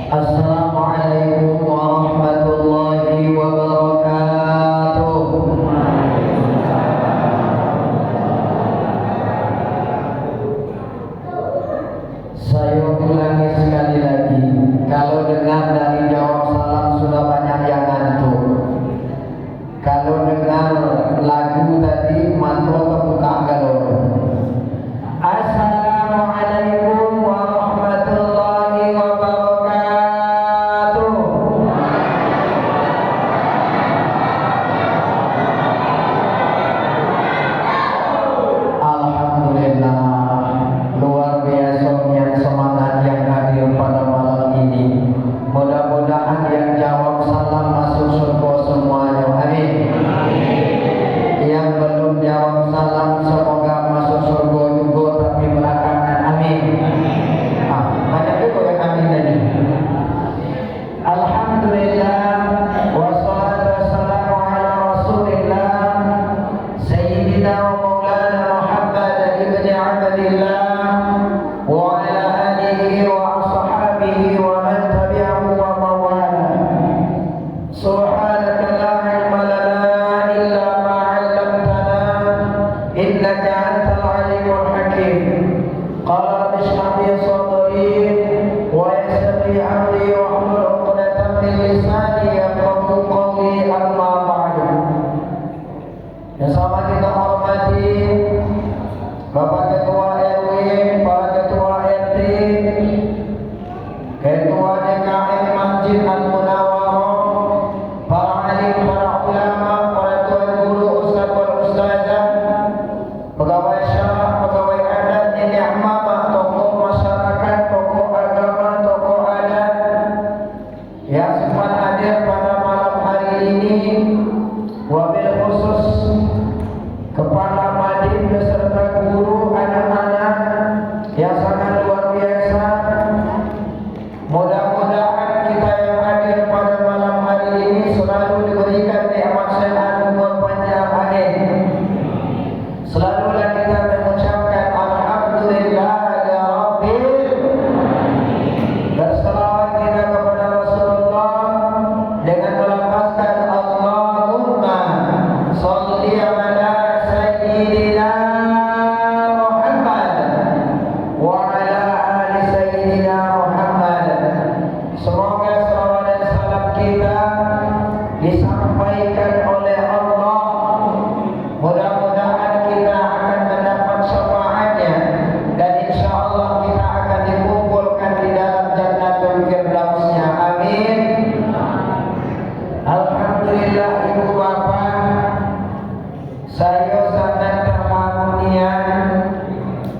Assalamualaikum warahmatullahi wabarakatuh. Saya ulangi sekali lagi, kalau dengar dari jawab salam sudah banyak yang ngantuk. Kalau dengar lagu tadi mantul kebuka galon. Assalamualaikum warahmatullahi wabarakatuh. Alhamdulillah, luar biasa yang semangat yang hadir pada malam ini. Mudah-mudahan yang jawab salam masuk surga semuanya. Amin. Yang belum jawab salam semoga masuk surga juga tapi belakangan. Amin. Banyak juga yang amin tadi. Alhamdulillah, wassalatu wassalamu ala rasulillah Sayyidina wa maulana Muhammad ibn Abdillah wa ala alihi wa ashabihi wa man tabi'ahu wa mawala. Subhanaka la ilma lana illa ma 'allamtana innaka antal alimul hakim. Qala rabbi shrah li sadri wa yassir li amri wahlul 'uqdatam min lisani yafqahu qawli, amma ba'du. Yang sama kita hormati Bapak Ketua RW, Pak Ketua RT, Ketua DKM Masjid Al-Munawwarah, para alim, para ulama, para tuan guru, ustaz dan ustazah, pegawai syarah, pegawai adat, nenek mama, tokoh masyarakat, tokoh agama, tokoh adat yang sempat hadir pada malam hari ini, wabil khusus kepala madin beserta guru, anak-anak yang sangat luar biasa. Mudah-mudahan kita yang hadir pada malam hari ini selalu diberikan nikmat sehat, umur panjang. Amin. Selalulah kita mengucapkan alhamdulillah ya rabbil. Berselawat kita kepada Rasulullah dengan melafazkan Allahumma sholli ala sayyidina Muhammad wa ala ali sayyidina Muhammad. Semoga salawat dan salam kita disampaikan oleh Allah. Mudah-mudahan kita akan mendapat syafaatnya dan insyaallah kita akan dikumpulkan di dalam Jannatul Firdausnya. Amin. Alhamdulillah, ibu bapak, saya sangat terharu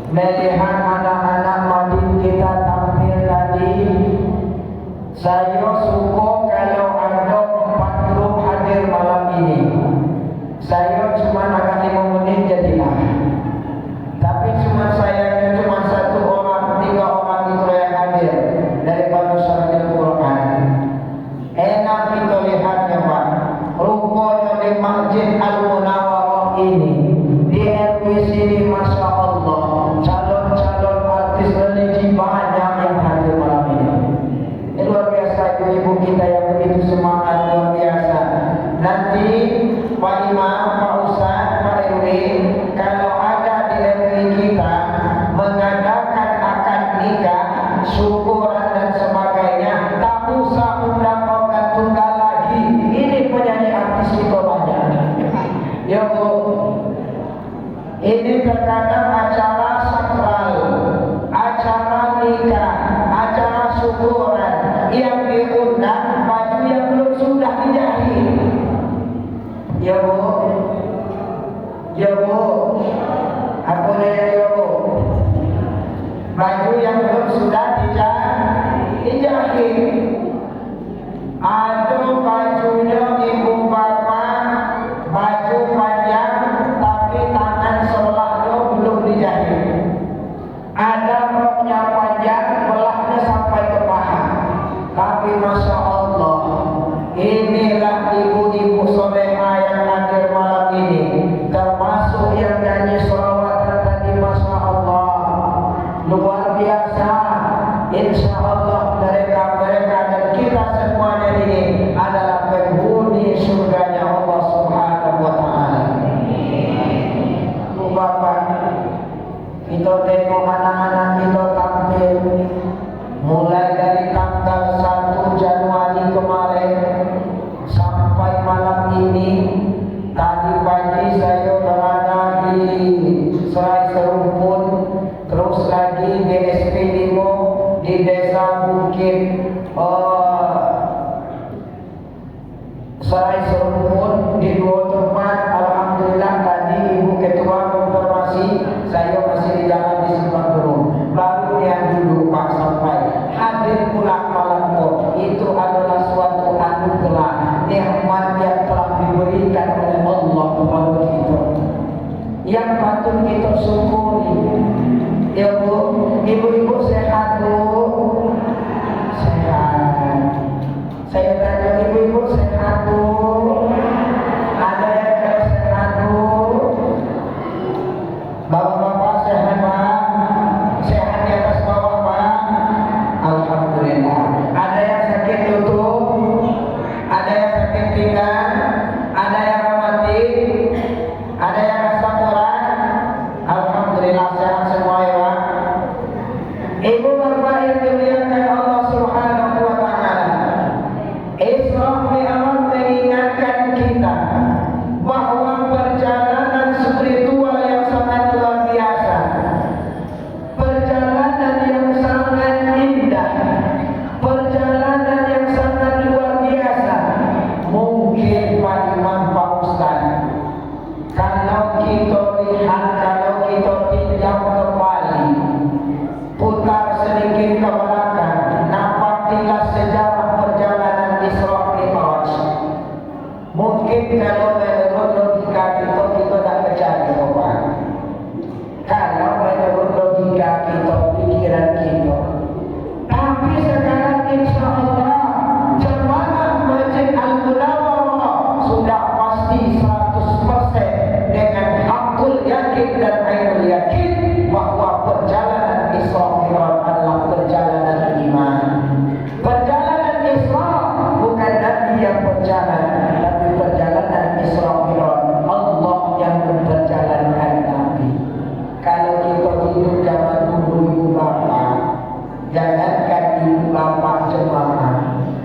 melihat anak-anak madin kita tampil tadi. Saya suka kalau ada 4 grup hadir malam ini. Saya cuma agak 5 menit jadilah. Tapi cuma sayangnya cuma 1 orang, 3 orang itu yang hadir daripada syarah Quran. Enak kita lihatnya Pak. Rupanya di Masjid Al-Munawwarah ini, di RW sini, Masya Allah, calon-calon artis religi banyak yang hadir malam ini. Ini luar biasa, ibu-ibu kita yang begitu semangat, luar biasa. Nanti Pak Imam, Pak Ustaz, Pak RW, kalau ada di RW kita mengadakan akad nikah, syukuran dan sebagainya, tak usah undang organ tunggal lagi. Ini penyanyi artis kita banyak. Ya Bu, ini terkadang acara sakral, acara nikah, acara syukuran yang diundang baju yang belum sudah dijahit. Ya Bu, ya Bu, aku nanya ya Bu, baju yang belum sudah dijahit. Ada bajunya ibu bapak, baju panjang tapi tangan sebelahnya belum dijahit. Ada roknya panjang, belahnya sampai ke paha. Tapi Masya Allah, inilah ibu-ibu soleha yang hadir malam ini, termasuk yang nyanyi sholawat tadi. Masya Allah, luar biasa. Insya Allah mereka Ibu bapak yang dimuliakan Allah Subhanahu wa taala, Isra Mi'raj mengingatkan kita bahwa perjalanan spiritual yang sangat luar biasa, perjalanan yang sangat indah, perjalanan yang sangat luar biasa. Mungkin Pak Imam, Pak Ustaz, kalau kita lihat, kalau kita tinjau kembali, putar sedikit ke belakang, napaklah sejarah perjalanan Isra Mi'raj. Mungkin kalau menurut logika kita tak percaya, Bapak. Kalau menurut logika kita, pikiran kita. Tapi sekarang insya Allah jemaah Masjid Al-Munawwarah sudah pasti 100% dengan hakul yakin dan ainul yakin bahwa perjalanan Isra Mi'raj adalah perjalanan iman. Perjalanan Isra bukan Nabi yang berjalan, tapi perjalanan Isra Mi'raj Allah yang memperjalankan Nabi. Kalau kita hidup zaman dulu ibu bapak, jangankan ibu bapak jemaah,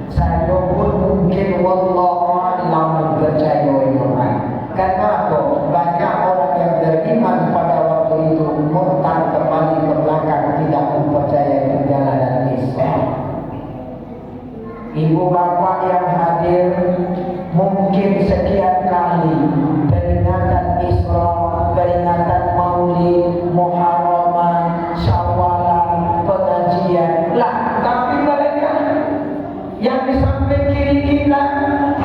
saya pun mungkin wallahu a'lam mempercayai Tuhan. Karena apa? Banyak orang yang beriman pada waktu itu murtad kembali ke belakang, tidak mempercayai perjalanan Isra. Ibu bapak yang hadir, mungkin sekian kali peringatan Isra, peringatan Maulid, Muharraman, Syawalan, pengajian lah. Tapi mereka yang di samping kiri kita,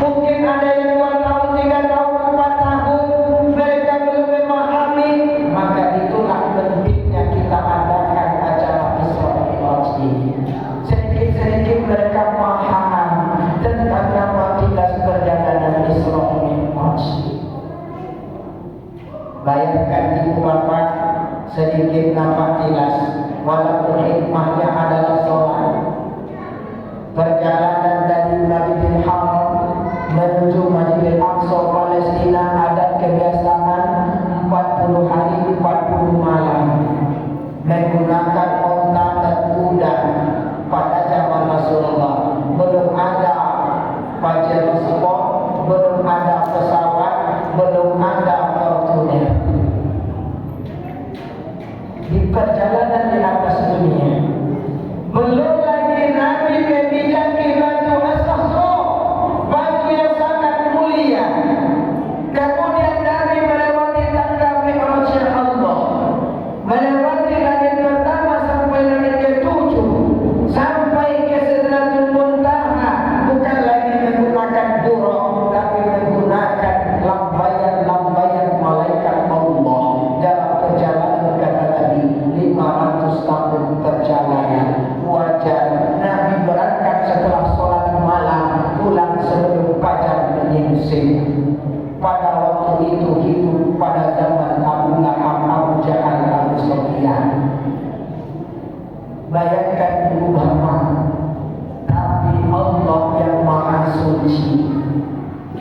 mungkin ada yang 2 tahun, 3 tahun, 4 tahun, mereka belum memahami. Maka itulah pentingnya kita adakan acara Isra Mi'raj ini. Sedikit-sedikit mereka paham tentang napaktilas perjalanan Isra Mi'raj. Bayangkan ibu bapak, sedikit napaktilas, walaupun hikmahnya adalah sholat. Perjalanan dari Masjidil Haram menuju Masjidil Aqsa Palestina ada kebiasaan 40 hari 40 malam menggunakan onta dan kuda. Pada zaman Rasulullah belum ada Pajero Sport, belum ada pesawat, belum ada Fortuner. Di perjalanan di atas dunia, belum lagi Nabi membijaki baju as-sahro, baju yang sangat mulia. Kemudian Nabi melewati tangga Mi'raj Allah, melewati langit pertama sampai langit ke-7, sampai ke Sidratul Muntaha. Bukan lagi menggunakan buruk, tapi menggunakan lambayan-lambayan malaikat Allah. Dalam perjalanan kata Nabi 500 tahun perjalanan. Wajar Nabi berangkat setelah sholat malam, pulang sebelum fajar menyingsing. Pada waktu itu hidup pada zaman Abu Lahab, Abu Jahal, Abu Sufyan. Bayangkan ibu bapak, tapi Allah yang maha suci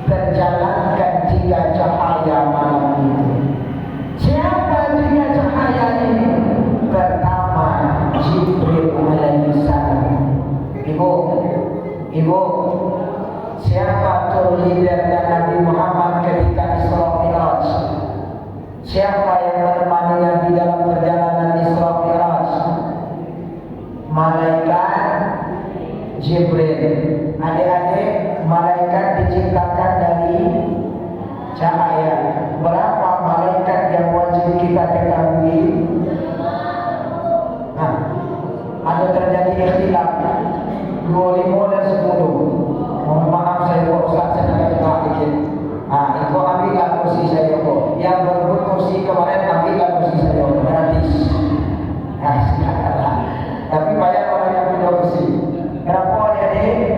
terjalankan 3 cahaya malam itu. Siapa 3 cahaya ini? Pertama, Jibril alaihissalam. Ibu, siapa tour leader dan Nabi Muhammad ketika Isra Mi'raj? Siapa yang menemaninya di dalam perjalanan Isra Mi'raj? Malaikat Jibril. Adik-adik, malaikat diciptakan dari cahaya. Berapa malaikat yang wajib kita ketahui? Ada terjadi ikhtilaf 25 dan 10. Mohon maaf saya Pak Ustaz, saya nak kata dikit. Itu ambillah kursi saya kok. Yang berebut kursi kemarin ambillah kursi saya gratis. Silakanlah. Tapi banyak orang yang punya kursi. Berapa adik-adik?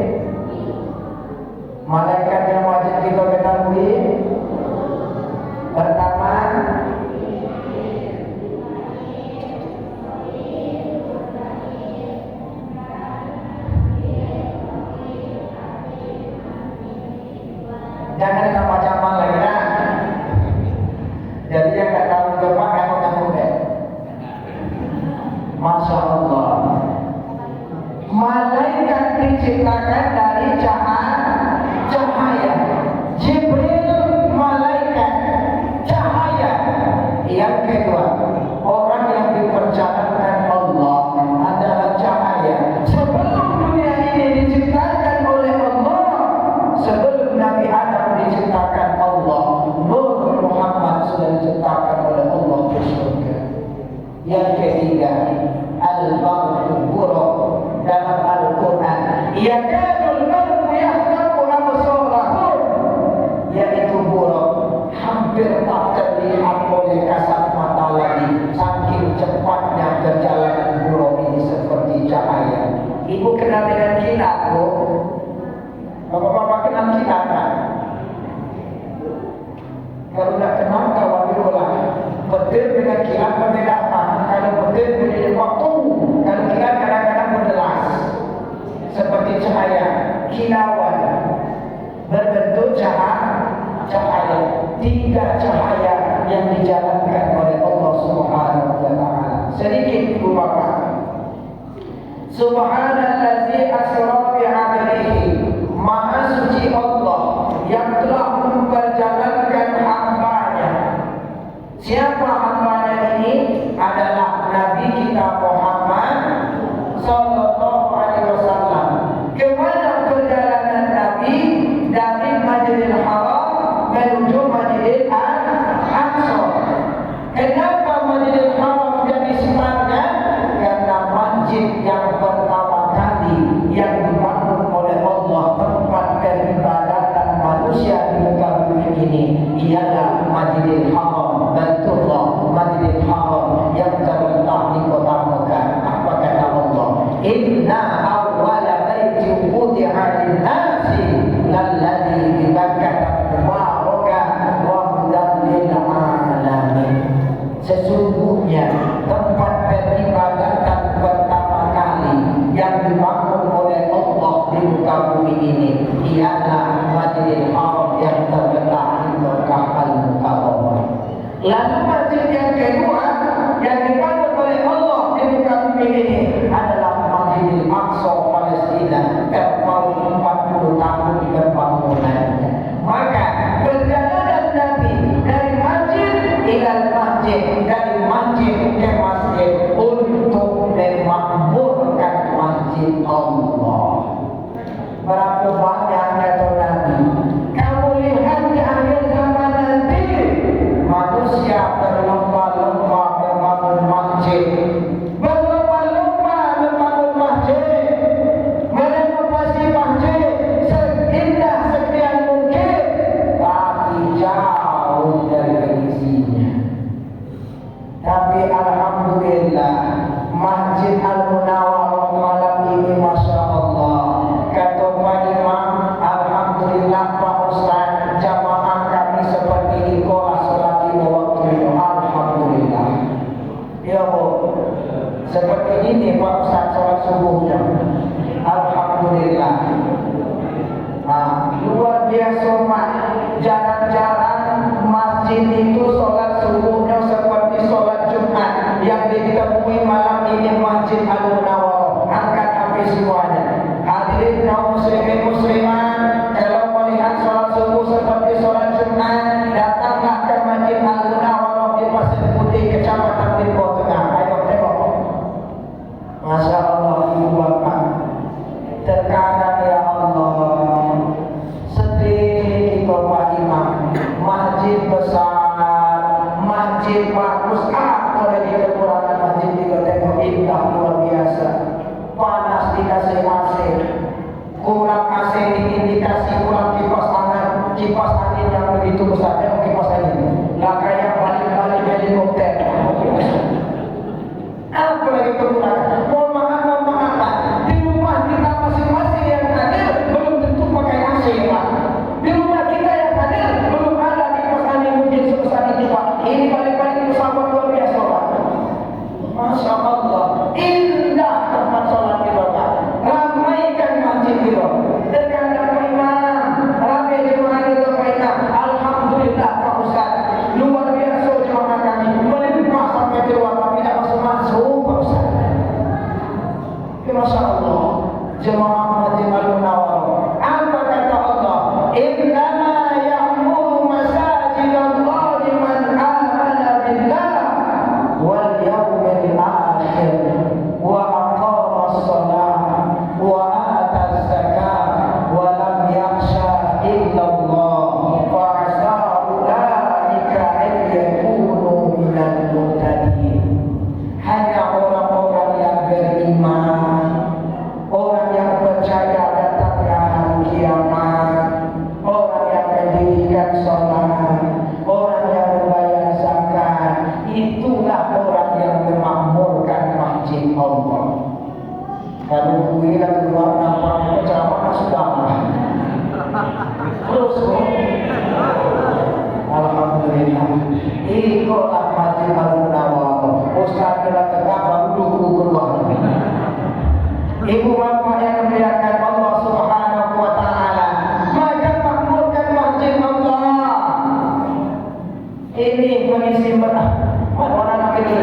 Malaikat yang wajib kita ketahui. Pertama, diciptakan dari cahaya. Jibril malaikat cahaya. Yang kedua, orang yang dipercayakan Allah adalah cahaya. Sebelum dunia ini diciptakan oleh Allah, sebelum Nabi Adam diciptakan Allah, Nur Muhammad sudah diciptakan oleh Allah di surga. Yang ketiga, al-barqu buraq dalam Al-Quran. Yakadul barqu yahtaku absarahum, yaitu buraq hampir tak terlihat oleh kasat mata lagi, saking cepatnya perjalanan buraq ini seperti cahaya. Ibu kenal dengan kilat, Bu? Bapak-bapak kenal kilat kan? Kalau tidak kenal, kawan diulang. Petir dengan kilat berbeda apa? Kalau petir menjadi waktu, kalau kilat kadang-kadang berdelas seperti cahaya, kilauan berbentuk cahaya. Tiga cahaya yang dijalankan oleh Allah Subhanahu wa Ta'ala. Sedikit ibu bapak. Subhanallazi asra bi 'abdihi, Maha suci Allah yang telah memperjalankan hamba-Nya. Siapa hamba-Nya ini? Adalah Nabi kita Muhammad sallallahu alaihi wasallam. Kemana perjalanan Nabi? Dari Masjidil Haram menuju Masjidil Aqsa. Kenapa Masjidil Haram jadi sebenarnya? Karena masjid yang pertama kali yang dibangun oleh Allah, tempat peribadatan manusia di muka bumi ini, ialah Masjidil Haram, Baitullah, Masjidil Haram yang terletak di kota Mekah. Apa kata Allah? Inna awwala baitin wudi'a lin-nasi lalladzi bi Bakkah mubarakan wa hudan lil alamin. Sesungguhnya tempat peribadatan pertama kali yang dibangun oleh Allah di muka bumi ini ialah Masjidil Haram yang terletak di Mekah Al-Mukarramah. Lalu masjid yang kedua yang dibangun oleh Allah di muka bumi ini adalah Masjidil Aqsa Palestina, terpaut 40 tahun pembangunannya. Maka perjalanan Nabi dari masjid ilal masjid, dari masjid ke masjid, untuk memakmurkan masjid Allah. Berapa banyak kata Nabi, kamu lihat di akhir zaman nanti manusia berlomba-lomba membangun masjid, berlomba-lomba membangun masjid, merenovasi masjid seindah sekian mungkin, tapi jauh dari isinya. Tapi alhamdulillah, Masjid Al-Munawwarah malam ini Masya Allah, kata Pak Imam, alhamdulillah Pak Ustaz, jamaah kami seperti ini sholat lima waktu. Alhamdulillah. Ya Bu, seperti ini Pak Ustaz sholat subuhnya. Alhamdulillah. Luar biasa Mak, jarang-jarang masjid itu sholat subuhnya seperti sholat Jumat yang ditemui malam ini Masjid Al-Munawwarah. Angkat HP semuanya. Hadirin kaum muslimin muslimat, kalau melihat sholat subuh seperti sholat Jumat, datanglah ke Masjid Al-Munawwarah di Pasir Putih, Kecamatan Limpo Tengah. Ayo tengok. Masya Allah ibu bapak. Terkadang ya Allah, sedih kita Pak Imam. Masjid besar, masjid bagus, lagi kekurangan masjid di tengok indah luar biasa. Panas dikasih AC, kurang AC dingin dikasih kurang kipas angin yang begitu besar. Tengok kipas angin lah kayak balik-balik helikopter. Apa lagi kekurangan? Mohon maaf, di rumah kita masing-masing yang hadir belum tentu pakai AC Pak. Di rumah kita yang hadir belum ada kipas angin mungkin sebesar itu Pak. Ini balik-balik pesawat luar biasa Pak. Masya Allah, indah tempat sholat kita Pak. Ramaikan masjid kita. Terkadang Pak Imam, ramai jemaah kita Pak Imam. Alhamdulillah Pak Ustaz, luar biasa jemaah kami, melimpah sampai keluar tapi tidak masuk Pak Ustaz. Masya Allah, jemaah Masjid Al Kalau gue lagi keluar nampaknya ceramah sudah. Terus alhamdulillah. Ikutlah Masjid Al-Munawwarah. Ustaz telah tegak baru dulu keluar. Ibu bapak yang memuliakan Allah Subhanahu wa taala, maka makmurkan masjid Allah. Ini pengisi berat. Mana nak itu?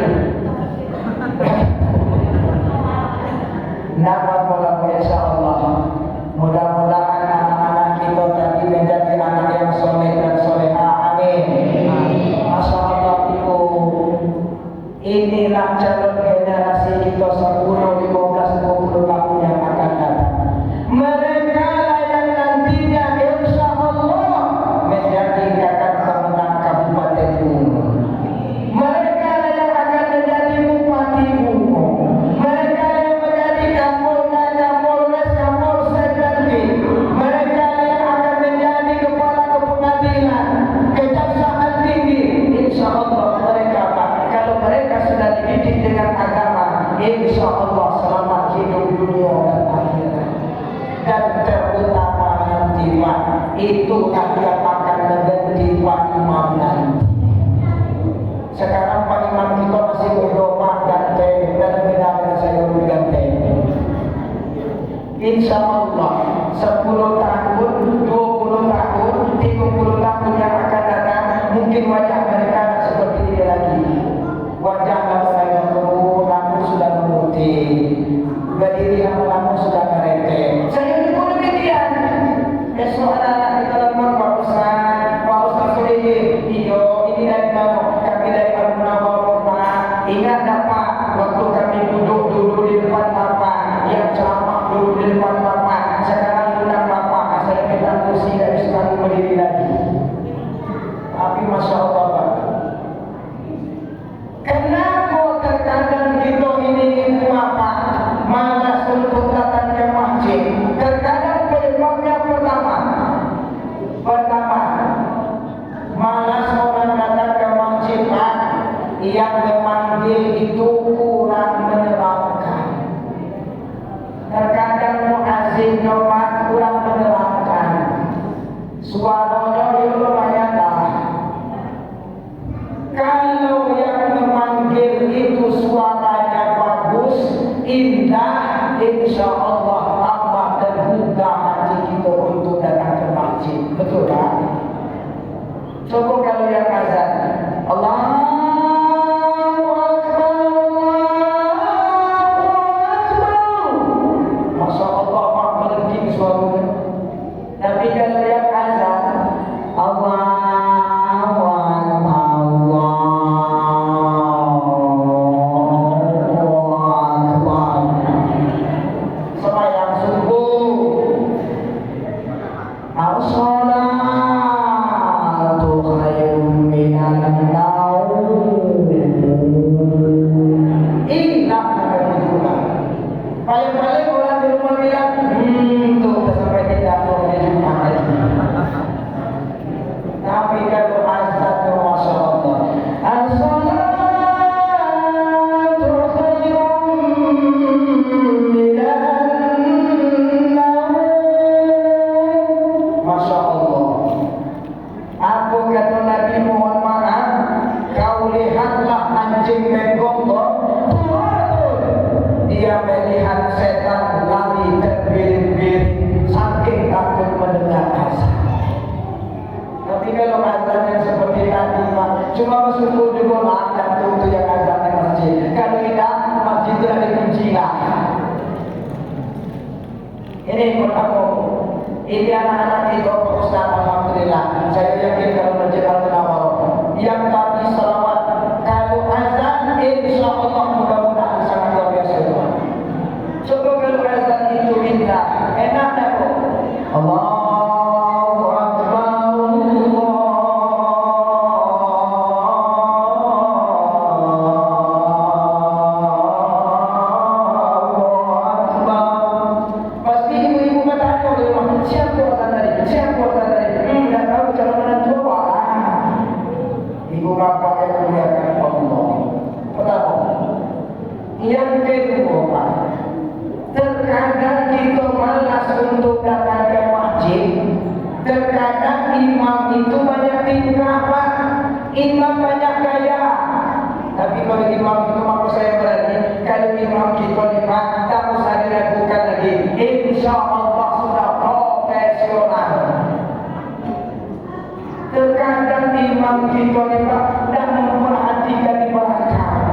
Nama Allah insyaallah. Mudah-mudahan anak-anak kita tadi menjadi anak yang soleh dan solehah. Amin. Masya Allah ibu. Inilah calon generasi kita 10, 15, 20 tahun yang akan datang. Mereka lah yang nantinya insya Allah menjadi kakak pemenang Kabupaten Bungo. Mereka lah yang akan menjadi Bupati Bungo. Mereka yang menjadi Kapolda, Kapolres, Kapolsek dan Bin. Mereka yang akan menjadi kepala pengadilan, kejaksaan tinggi. Insya Allah mereka, kalau mereka sudah dididik dengan agama, insya Allah selamat hidup dunia dan akhirat. Dan terutama nanti Pak, itu yang akan menjadi Pak Imam nanti. Sekarang Pak Imam kita masih berdoa ganti dan benar saya berganti. Insya Allah 10 tahun, 20 tahun, 30 tahun yang akan datang, mungkin wajah mereka tak seperti ini lagi. Wajah saya turun, lampu sudah memutih, berdiri lama-lama sudah merete. Saya pun demikian. Esok anak-anak kita lemah, Pak Ustaz Solihin, iyo, ini dari mana? Kami dari Al-Munawwarah. Ingat tak Pak, waktu kami duduk dulu di depan Bapak, yang ceramah dulu di depan Bapak, sekarang undang Bapak, saya minta kursi dari sekarang berdiri lagi. Tapi Masya Allah Pak, kenapa terkadang kita ingin Bapak malas untuk datang ke masjid? Terkadang penyebabnya pertama, malas orang datang ke masjid Pak. Yang memanggil itu kurang menerangkan. Terkadang muazzin Pak kurang menerangkan. Suaranya itu lumayan lah. Kalau yang memanggil itu suaranya bagus, indah, insya Allah tambah terbuka hati kita untuk datang ke masjid. Betul tak? Coba kalau yang azan, Allahu Akbar, Allahu Akbar. Masya Allah Pak, melengking suaranya. Tapi kalau yang azan, Allahu Akbar, Allahu Akbar. Sembahyang subuh, as-salatu khairun minan naum. Indah akan berjuang. Paling-paling orang di rumah bilang, tuh sampai tidak mau di rumah lagi. Tapi kalau azan, Masya Allah, as-salatu khairun minan naum. Masya Allah. Aku kata Nabi mohon maaf, kau lihatlah anjing menggonggong, dia melihat setan lari terbiring-biring saking takut mendengar azan. Tapi kalau azan yang seperti tadi Pak, cuma bersyukur juga lah dan untuk yang azan di masjid. Kalau tidak, masjid tidak dikunci lah. Ini pertama. Ini anak-anak kita Pak Ustaz, alhamdulillah. Saya yakin kalau Masjid Al-Munawwarah yang tadi selawat, kalau azan insya Allah mudah-mudahan sangat luar biasa. Coba kalau azan itu indah, enak tak kok? Allahu Akbar, Allahu Akbar. Pasti ibu-ibu bertanya oleh rumah, siapa azan tadi? Siapa azan tadi? Tak tahu cara mana coba. Ibu bapak yang muliakan Allah. Pertama, yang kedua Pak, itu banyak tingkah Pak. Imam banyak gaya. Tapi kalau imam itu maksud saya berarti kalau imam kita ni Pak, tak usah diragukan lagi. Insya Allah sudah profesional. Terkadang imam kita ni Pak dan memperhatikan di belakang.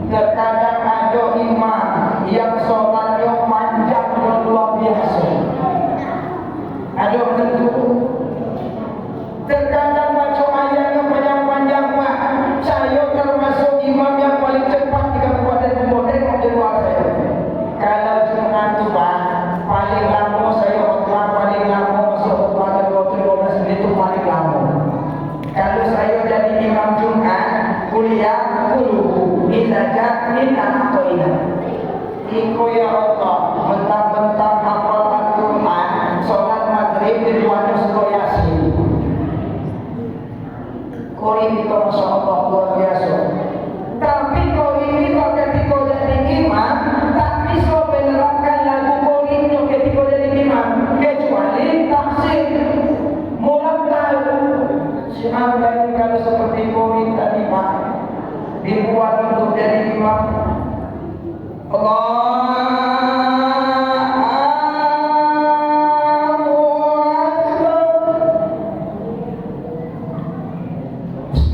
Terkadang ada imam yang sholatnya panjang luar biasa. Ada tentu. Terkadang baca ayatnya panjang-panjang Pak. Saya termasuk imam yang paling cepat di Kabupaten Bogor. Tengok di luar saya. Kalau Jumat tu Pak, paling lama saya khutbah, paling lama masuk khutbah ada 12 menit itu paling lama. Kalau saya jadi imam Jumat, kuliah dulu, izaja minta atau ina. Iko ya Allah, mentang-mentang hafal Al-Quran, sholat maghrib di luar surah Yasin. Korin itu Masya Allah luar biasa. Tapi korin itu ketika jadi imam, tak bisa menerapkan lagu korin itu ketika jadi imam, kecuali tafsir murattal. Siapa kalau seperti korin tadi Pak, dibuat untuk jadi imam.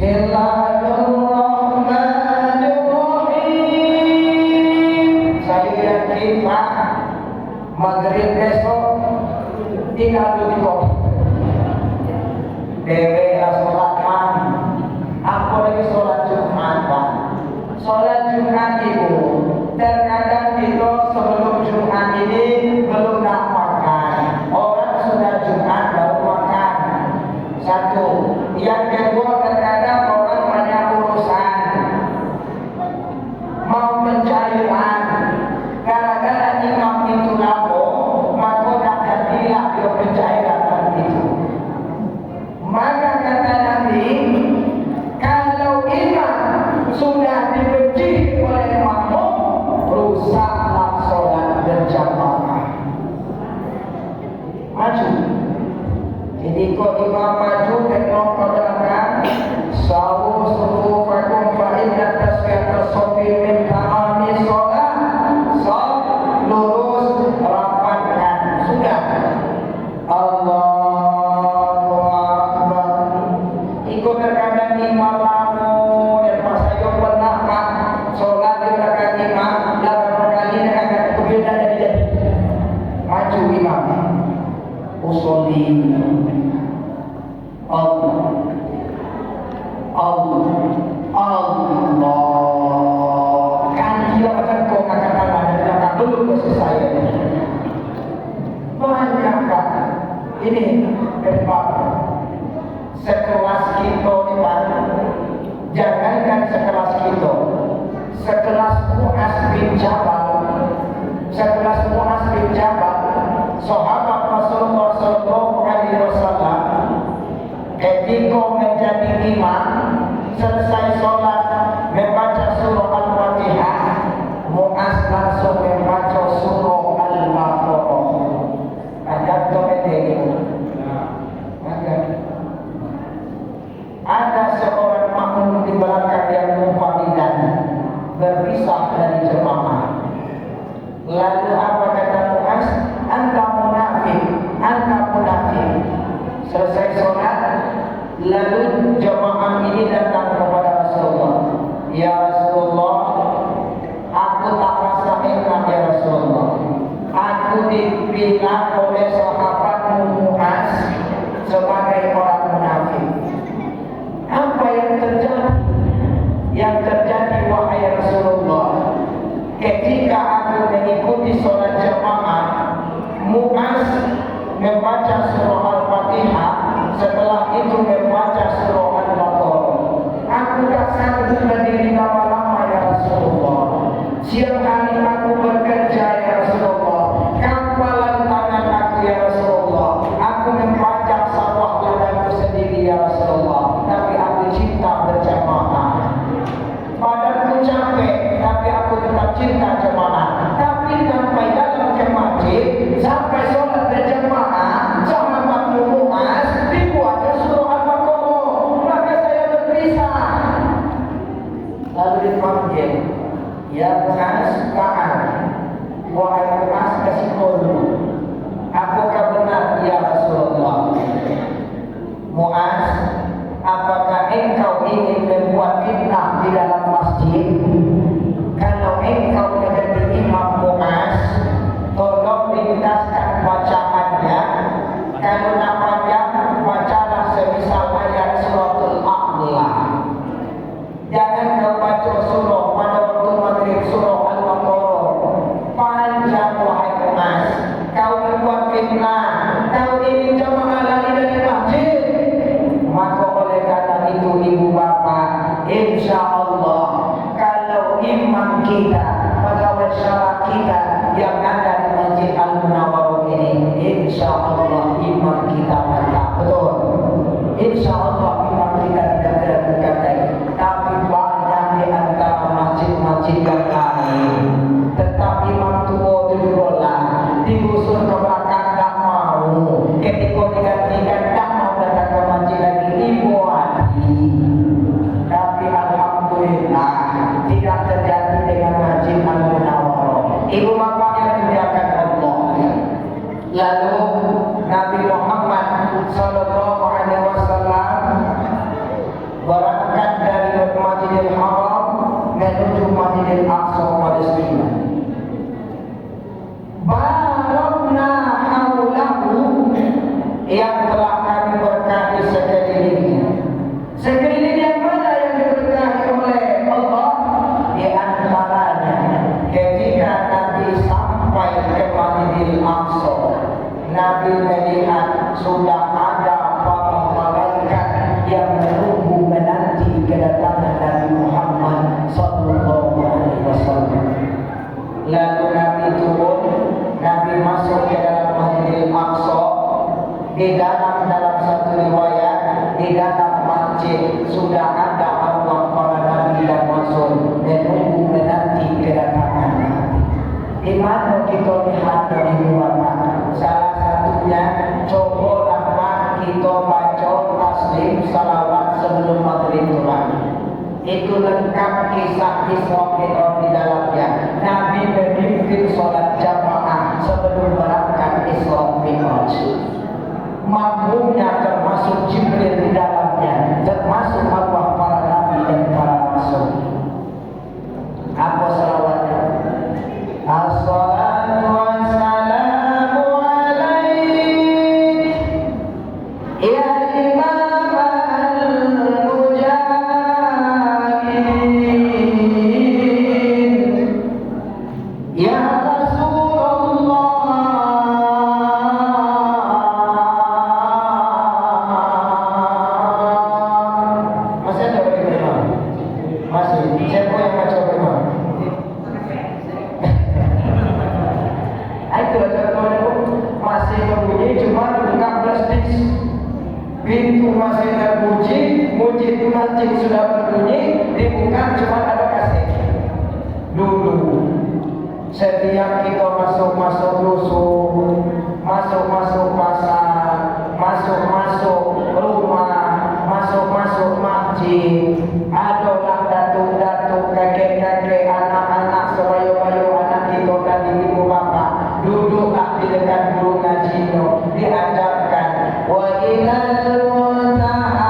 Bismillahirrahmanirrahim. Saya yakin Pak, maghrib besok tinggal di kopi. Dewe sholat kan, aku lagi sholat Jumat Pak. Sholat Jumat itu terkadang kita sebelum Jumat ini belum nak makan. Orang sudah Jumat baru makan. Satu. Yang kedua terkadang orang banyak urusan. Mau pencairan. Gara-gara imam itu labo, maka tak jadilah dia pencairan itu. Maka kata Nabi, kalau imam sudah dibenci oleh makmum, rusaklah sholat berjamaah. Maju. Jadi kau imam maju tengok ke belakang. Sawu sufufakum fa inna tasbihata sofi min ta'ami sholat. Sof lurus rapatkan. Sudah. Allahu Akbar. Ikut terkadang imam lamu dan masa yang pernah Pak sholat di belakang imam 8 kali dan agak kemudian jadi maju imam usolli Allah kan dia macam kau katakan ada belakang belum selesai banyak Pak ini kenapa sekelas kita ni Pak, jangankan sekelas kita, sekelas Mu'az bin Jabal, sahabat Rasulullah SAW, ketika menjadi imam, selesai sholat membaca surah Al-Fatihah, Mu'az langsung membaca surah Al-Baqarah. Ada itu. Ada seorang makmum di belakang yang mufakidan berpisah dari jemaah. Lalu apa kata Mu'az? Anta munafik. Selesai sholat, lalu jemaah ini datang kepada Rasulullah. Ya Rasulullah, aku tak rasa enak ya Rasulullah. Aku dipinang oleh sahabatmu Mu'az sebagai orang munafik. Apa yang terjadi? Yang terjadi wahai Rasulullah, ketika aku mengikuti sholat jamaah, Mu'az membaca surah Al-Fatihah, setelah itu membaca surah Al-Baqarah. Aku tak sanggup berdiri lama-lama ya Rasulullah. Siang hari aku bekerja ya Rasulullah. Kapalan tangan aku resiko dulu. Apakah benar ya Rasulullah? Muaz, apakah engkau ingin membuat fitnah di dalam masjid? Kalau engkau menjadi imam Muaz, tolong ringkaskan bacaannya. Kalau nak panjang, bacalah semisal ayat suratul A'la. Jangan kau baca surah pada waktu maghrib, surah Al-Baqarah panjang wahai Muaz. Kau membuat fitnah, kau ingin jamaah lari dari masjid. Maka oleh karena itu ibu bapak, insya Allah kalau imam kita, pegawai syara kita yang ada di Masjid Al-Munawwarah ini, insya Allah imam kita mantap, betul. Insya Allah imam kita tidak diragukan lagi. Tapi banyak di antara masjid-masjid yang lain, tetap imam tua itu bola digusur ke belakang, tak mau. Ketika digantikan, tak mau datang ke masjid lagi, dibuati. Tapi alhamdulillah tidak terjadi dengan Masjid Al-Munawwarah. Ibu bapak yang dimuliakan Allah. Lalu Nabi Muhammad sallallahu alaihi wasallam berangkat dari Masjidil Haram menuju Masjidil Aqsa Palestina. Barakna haulahu, yang telah kami berkahi sekelilingnya. Sekeliling yang mana yang diberkahi oleh Allah? Di antaranya ketika Nabi sampai ke Masjidil Aqsa, Nabi melihat sudah ada para malaikat yang menunggu menanti kedatangan Nabi Muhammad sallallahu alaihi wasallam. Lalu Nabi turun, Nabi masuk ke dalam Masjidil Aqsa. Di dalam satu riwayat, di dalam masjid sudah ada arwah para nabi dan rasul menunggu menanti kedatangan Nabi. Di mana kita lihat dari bapak? Salah satunya, cobalah kita baca taslim salawat sebelum maghrib turun. Itu lengkap kisah Isra Mi'raj di dalamnya. Nabi memimpin sholat jamaah sebelum berangkat Isra Mi'raj. Makmumnya termasuk Jibril di dalamnya, termasuk arwah para nabi dan para rasul. Apa salawatnya? As-salatu wassalamu alaik ya imam al-mujahidin ya pintu masih terbunyi, masjid sudah berbunyi, dibuka cuma ada kaset. Dulu setiap kita masuk dusun, masuk pasar, masuk rumah, masuk masjid, adalah datuk-datuk, kakek-kakek, anak-anak, sebayu-bayu anak kita dan ibu bapak duduklah di dekat guru ngajino, diajarkan wa ilal muntaha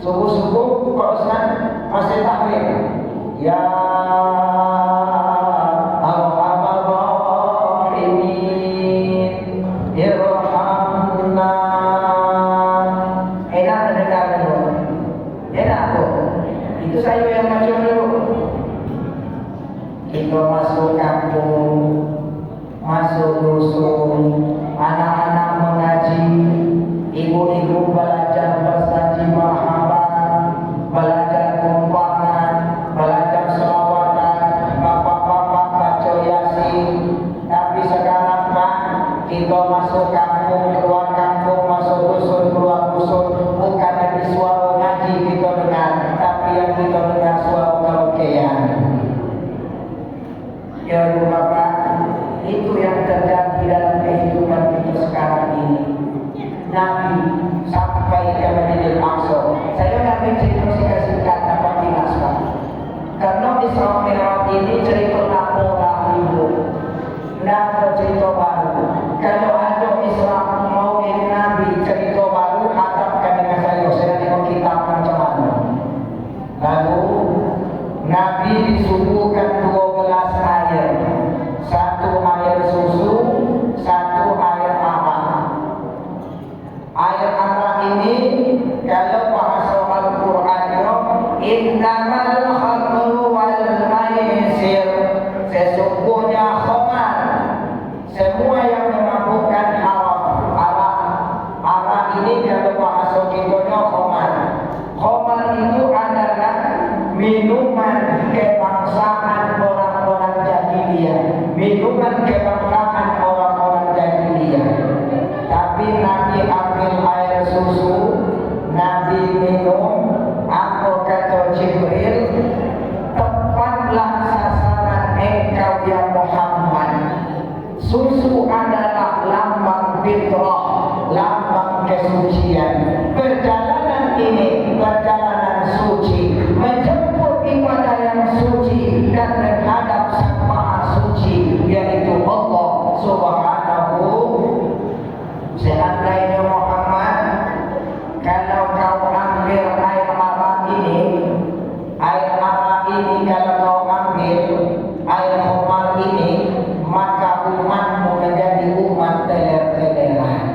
subuh-subuh Pak Ustaz masih tahmid. Ya Arhamar Rahimin Irhamna. Enak mendengar dulu. Enak tuh. Itu saya yang baca dulu. Kita masuk kampung, masuk dusun, anak-anak mengaji, ibu-ibu belajar bersaji minum, aku kata Jibril, tepatlah sasaran engkau ya Muhammad. Susu adalah lambang fitrah, lambang kesucian. Perjalanan ini perjalanan suci, menjemput ibadah yang suci dan menghadap Sang Maha Suci, yaitu Allah Subhanahu. Seandainya Muhammad, kalau kau ambil air arak ini kalau kau ambil air khamar ini, maka umatmu menjadi umat teler-teleran.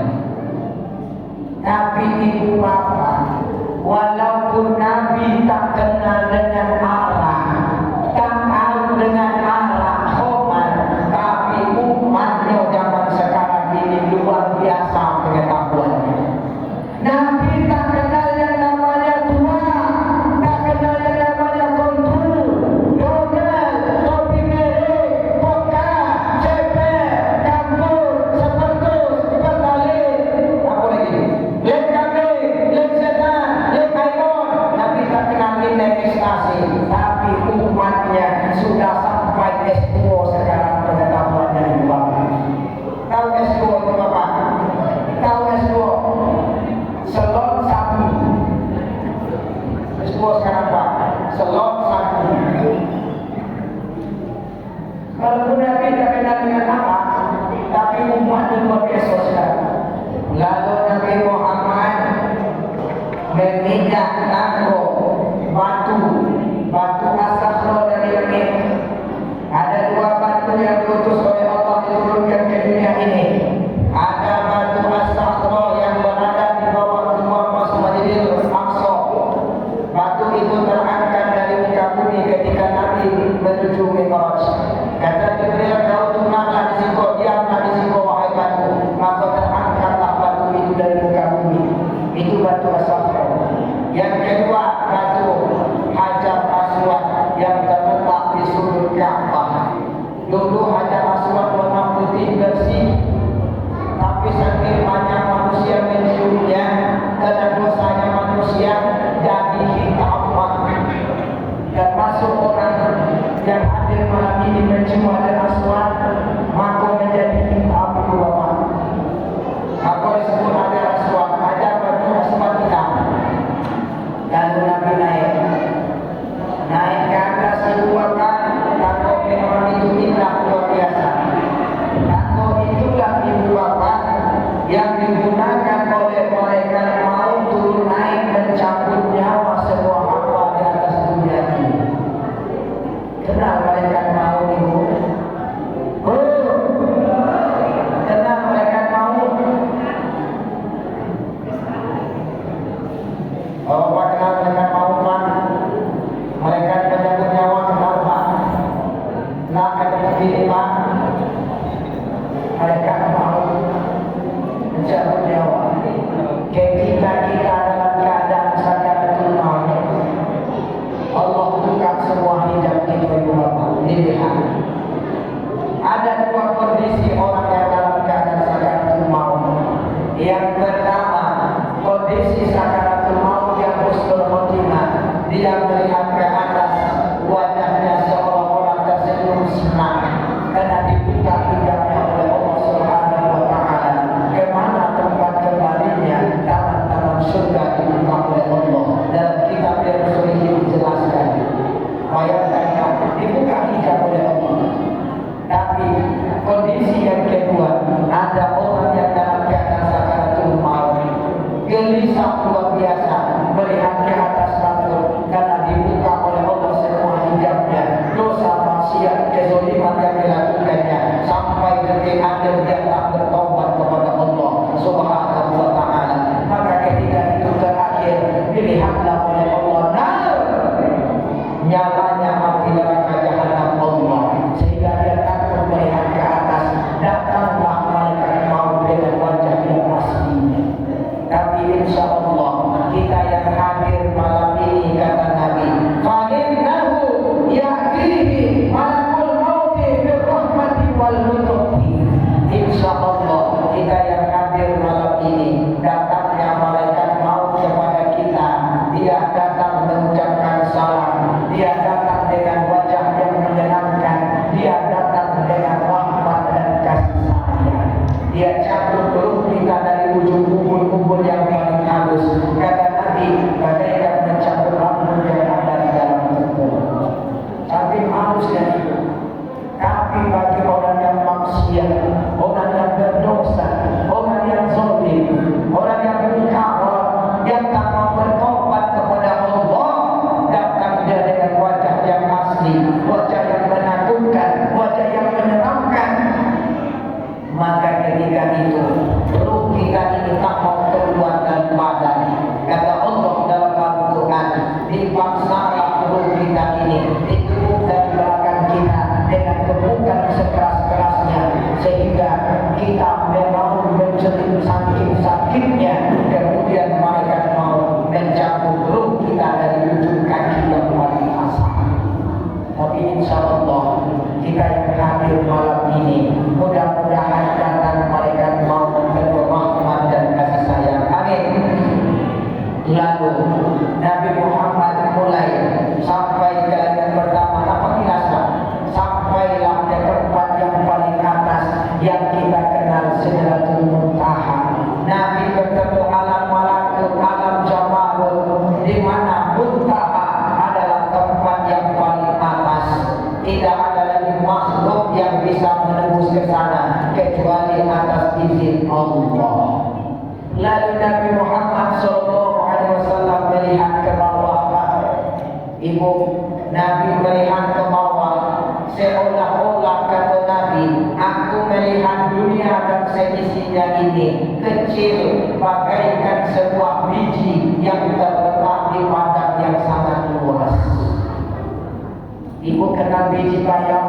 Tapi ibu bapa, walaupun Nabi tak kenal dengan arak, tak tahu dengan arak khamar, tapi umatnya zaman sekarang ini luar biasa pengetahuannya. Nabi tak kenal yang namanya tua, tak kenal yang namanya kontur, donel, topi merek, poka, ceper, kampur, sepertus, pertalite, apa lagi? Lem kambing, lem setan, lem iron. Nabi tak kenal nilai ekstasi, tapi umatnya sudah sampai S2 sekarang pengetahuannya di bawah. Tahu S2 itu apa? Tahu S2? Selon sabu. S2 sekarang Pak, selon sabu. Walaupun Nabi tak kenal dengan apa, tapi umatnya luar biasa sekarang. Lalu Nabi Muhammad meminjak nangko batu asafro dari langit. Ada dua batu yang diutus oleh Allah diturunkan ke dunia ini. Ada batu asafro yang berada di bawah rumah Masjidil Aqsa. Batu itu terangkat dari muka bumi ketika Nabi menuju Mi'raj. Kata Jibril, kau tunanglah di situ, diamlah di situ wahai batu. Maka terangkatlah batu itu dari muka bumi. Itu batu asafro. Yang kedua, batu Hajar Aswad yang terletak di sudut Ka'bah. Dulu Hajar Aswad warna putih bersih, tapi saking banyak manusia menciumnya karena dosanya manusia jadi hitam. Termasuk orang yang hadir malam ini mencium Hajar Aswad, maka menjadi hitam itu Bapak. Apa disebut Hajar Aswad? Hajar batu Aswad hitam. Lalu Nabi naik ke atas dua kali. Tangkap orang itu indah luar biasa. Tangkap itulah ibu bapa yang digunakan oleh malaikat maut turun naik mencabut nyawa semua hamba di atas dunia ini. Kenal malaikat maut ibu? Kenal malaikat maut? Oh, kenal malaikat maut Pak? Malaikat mencabut nyawa kenal Pak? Nak kata begini Pak, malaikat maut mencabut nyawa ketika kita dalam keadaan sakaratul maut. Allah buka semua hijab itu ibu bapak. Dilihat ada dua kondisi orang yang dalam keadaan sakaratul maut. Yang pertama, kondisi sakaratul maut yang husnul khotimah. Lalu Nabi Muhammad mulai sampai ke langit pertama. Apa kirasa? Sampailah ke tempat yang paling atas yang kita kenal Sidratul Muntaha. Nabi bertemu alam malakut, alam jabarut, di mana Muntaha adalah tempat yang paling atas. Tidak ada lagi makhluk yang bisa menembus ke sana kecuali atas izin Allah. Lalu Nabi Muhammad SAW melihat ke bawah. Ibu, Nabi melihat ke bawah, seolah-olah kata Nabi, aku melihat dunia dan seisinya ini kecil bagaikan sebuah biji yang terletak di padang yang sangat luas. Ibu kenal biji bayam?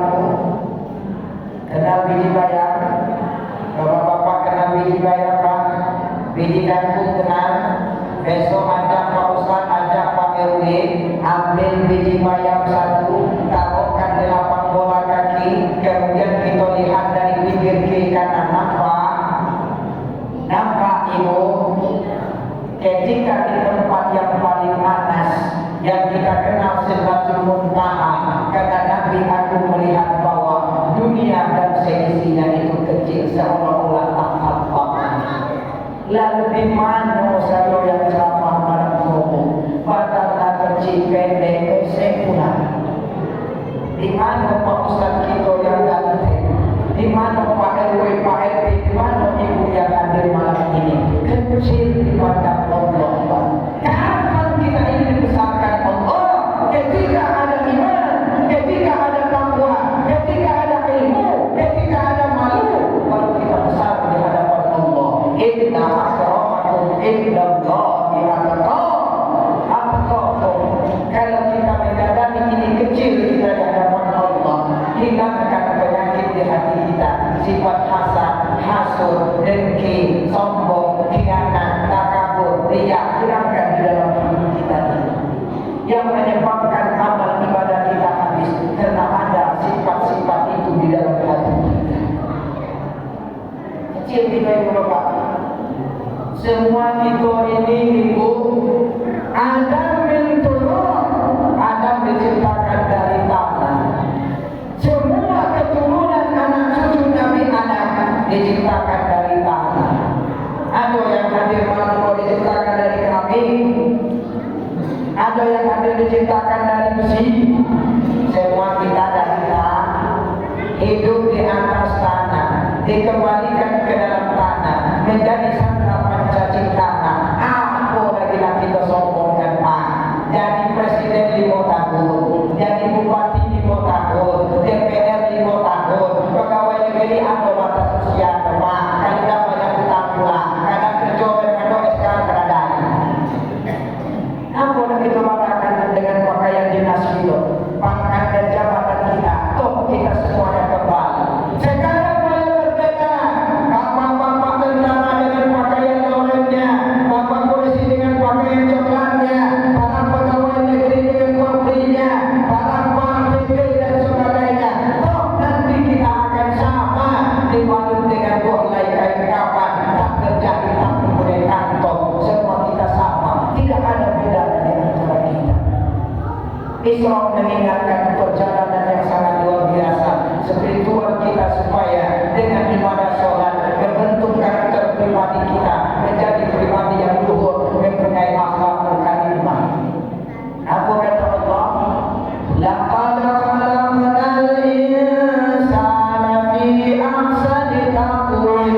Kenal biji bayam? Bapak-bapak kenal biji bayam, Pak? Biji kangkung kenal? Besok ajak Pak Ustaz, ajak Pak RW, ambil biji bayam satu, taruhkan di lapang bola kaki, kemudian kita lihat dari bibir kiri kanan. Nampak? Nampak Ibu? Ketika di tempat yang paling atas yang kita kenal Sidratul Muntaha, kata Nabi, aku melihat bahwa dunia dan seisinya itu kecil seolah-olah tak apa-apa. Lalu di mana saya yang ceramah malam ngomong badannya kecil pendek kesimpulan? Di mana Pak Ustaz kita yang ganteng? Di mana Pak RW, Pak RT? Di mana ibu yang hadir malam ini? Kecil di pandang Allah. Kapan kita ini dibesarkan Allah? Ketika ada iman, ketika ada takwa, ketika ada ilmu, ketika ada malu, baru kita besar di hadapan Allah. Inna akramakum indallahi atqakum. Kalau kita menyadari ini kecil kita di hadapan Allah, hilangkan penyakit di hati kita, sifat hasad, hasud, dengki, sombong, khianat, takabur, riya, hilangkan di dalam hidup kita ini. Yang menyebabkan amal ibadah kita habis karena ada sifat-sifat itu di dalam hati kita. Kecil kita Ibu Bapak. Semua kita ini Ibu, Adam min turab, Adam diciptakan dari tanah. Semua keturunan anak cucu Nabi Adam diciptakan dari tanah. Ada yang hadir malam kau diciptakan dari kambing, ada yang hadir diciptakan dari besi. Semua kita dari tanah, hidup di atas tanah, dikembalikan ke dalam tanah, menjadi santapan cacing tanah. Apa lagi yang kita sombongkan, Pak? Jadi presiden 5 tahun, jadi bupati 5 tahun, DPR 5 tahun, pegawai negeri ada batas usia, Pak. Kalau tidak banyak hutang pula, kadang kerja dengan SK keradaan. Apa yang kita mengatakan dengan pakaian dinas kita, pangkat dan jabatan kita, toh kita semuanya kembali. Sekarang mulai berbeda. Bapak-bapak tentara dengan pakaian lorennya, bapak polisi dengan pakaian coklatnya, para pegawai negeri dengan kopinya, para PP dan sebagainya. Toh nanti kita akan sama dibalut dengan buah kain kapan, tak terjadi tak boleh kantong. Semua kita sama, tidak ada beda di antara kita. Isra mengingatkan perjalanan yang sangat luar biasa spiritual kita supaya dengan ibadah sholat berbentuk karakter pribadi kita menjadi pribadi yang luhur, mempunyai akhlak karimah. Apa kata Allah? Laqad khalaqnal insana fi ahsani taqwim.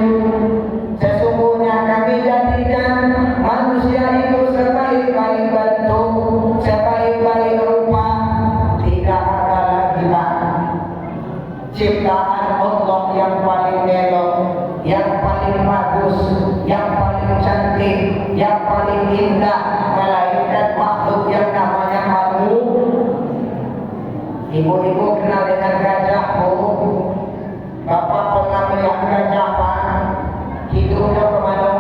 Sesungguhnya kami jadikan manusia itu sebaik-baik bentuk, sebaik-baik rupa. Tidak ada lagi Pak ciptaan Allah yang paling elok, yang paling bagus, yang paling cantik, yang paling indah, melainkan makhluk yang namanya malu. Ibu-ibu kenal dengan gajah, Bu? Bapak pernah melihat gajah, Pak? Hidungnya kemana?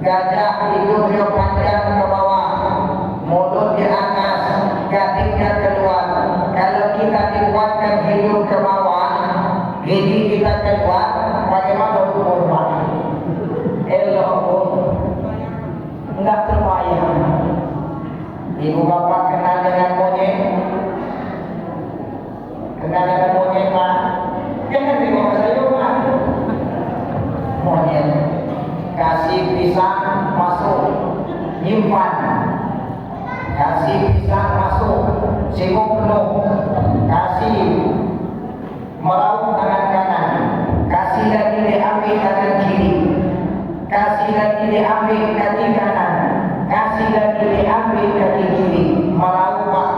Gajah hidungnya panjang ke bawah, mulut di atas, gadingnya keluar. Kalau kita dibuatkan hidung ke bawah, gigi kita keluar, bagaimana umur Pak? Elok, Bu? Enggak terbayang. Ibu bapak kenal dengan monyet? Kenal dengan monyet Pak? Jangan di bawah sayur Pak. Monyet kasih pisang masuk, nyimpan. Kasih pisang masuk, sibuk penuh. Kasih meraup tangan kanan, kasih lagi diambil tangan kiri, kasih lagi diambil kaki kanan, kasih lagi diambil kaki kiri. Meraup Pak.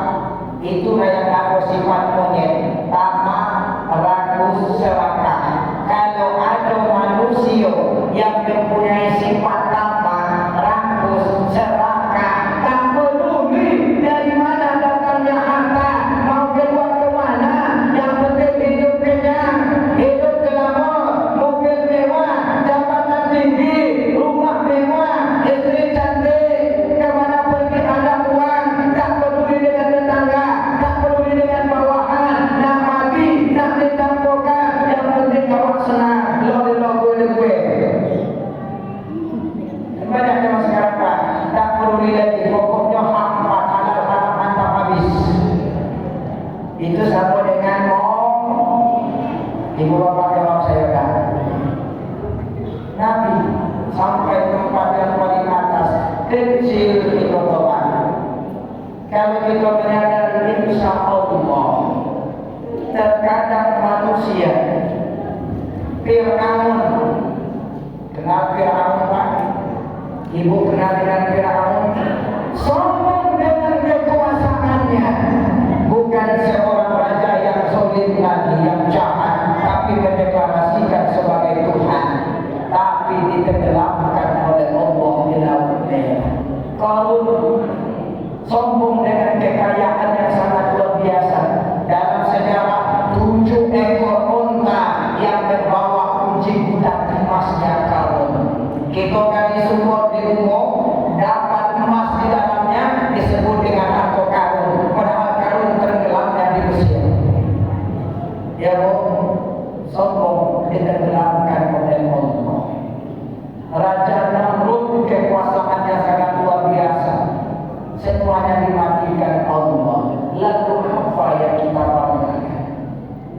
Itulah yang aku sifat monyet, tamak, rakus, serakah. Kalau ada manusia yang mempunyai sifat tamak, rakus, serakah, tak peduli dari mana datangnya harta, mau keluar ke mana, yang penting hidup kenyang, hidup selamat, mobil mewah, jabatan tinggi, rumah mewah, istri cantik, kemana pergi ada uang, tak peduli dengan tetangga, tak peduli dengan bawahan, nak mati, nak ditampukan, yang penting awak senang, lo gue. Banyak zaman sekarang Pak, tak peduli lagi, pokoknya hak halal haram hantam habis. Itu sama dengan ibu bapak jawab saya kan. Nabi sampai tempat yang paling atas, kecil itu Tuhan. Kalau kita menyadari insya Allah, terkadang manusia Fir'aun, kenal Fir'aun Pak? Ibu kenal dengan Fir'aun? Sombong dengan kekuasaannya, bukan seorang raja yang zalim lagi, yang jahat, tapi mendeklarasikan sebagai Tuhan, tapi ditenggelamkan oleh Allah di laut merah. Qarun sombong dengan kekayaan yang sangat luar biasa. Dalam sejarah 7 ekor unta yang membawa kunci gudang emasnya Qarun. Kita kali support di rumah dapat emas di dalamnya disebut dengan harta Qarun, padahal Qarun tenggelamnya di Mesir. Ya Bu, sombong ditenggelamkan oleh Allah. Raja Namrud kekuasaannya sangat luar biasa, semuanya dimatikan Allah. Lalu apa yang kita banggakan?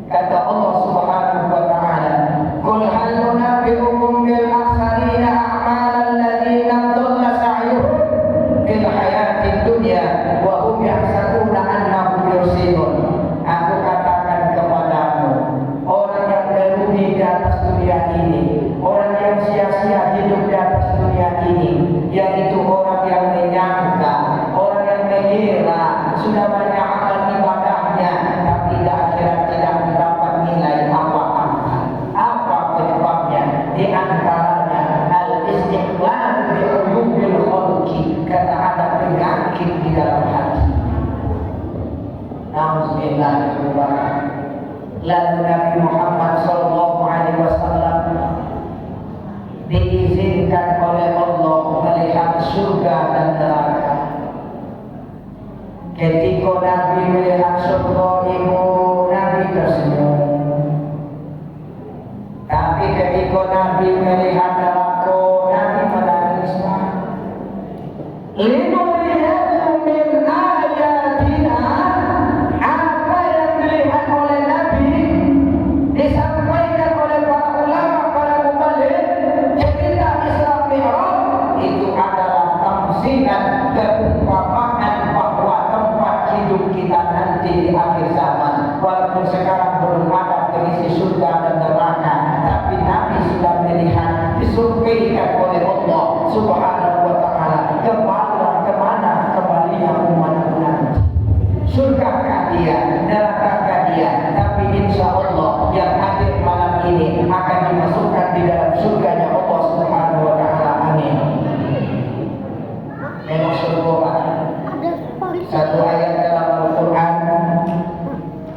Kata Allah Subhanahu wa ta'ala, "Qul hal nunabbi'ukum bil akhsarina a'malan alladziina dhalla sa'yuhum fil hayatid dunya wa hum yahsabuna annahum yuhsinun." Aku katakan kepadamu, orang yang merugi di atas dunia ini, orang yang sia-sia hidup di atas dunia ini, yaitu orang yang menyangka, orang yang mengira sudah banyak amal ibadahnya, tapi di akhirat tidak mendapat nilai apa-apa. Apa penyebabnya? Di antaranya al-istiqlal bi uyubil khalqi, karena ada penyakit di dalam hati. Alhamdulillah. Lalu Nabi Muhammad sallallahu alaihi wasallam diizinkan oleh Allah melihat surga dan neraka. Ketika Nabi melihat surga, ibu Nabi tersenyum. Tapi ketika Nabi melihat neraka, Nabi menangis. Linuriyakum min ayatina, apa yang dilihat oleh Nabi disampaikan oleh para ulama, para mubalik, cerita Isra Mi'raj itu adalah tamsilan, perumpamaan bahwa tempat hidup kita nanti di akhir zaman. Walaupun sekarang belum ada berisi surga dan neraka, tapi Nabi sudah melihat, disurveikan oleh Allah Subhanahu wa ta'ala, kemana kembalinya umatku nanti. Surgakah dia, nerakakah dia? Tapi insya Allah yang hadir malam ini akan dimasukkan di dalam surganya Allah Subhanahu wa ta'ala. Amin. Memang surga satu ayat dalam Al-Quran,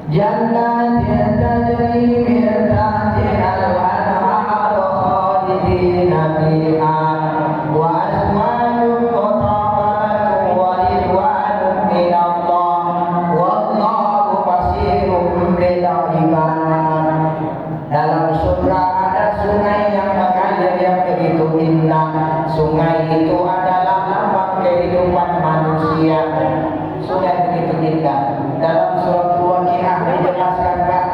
Jannatin tajri min tahtiha al-anhar khalidina fiha wa azwajun mutahharatun wa ridwanun min Allah wallahu basirun bil ibad. Dalam surga ada sungai yang mengalir yang begitu indah. Sungai itu adalah lambang kehidupan kehidupan manusia. Sudah begitu indah. Dalam surat Al-Waqiah dijelaskan Pak,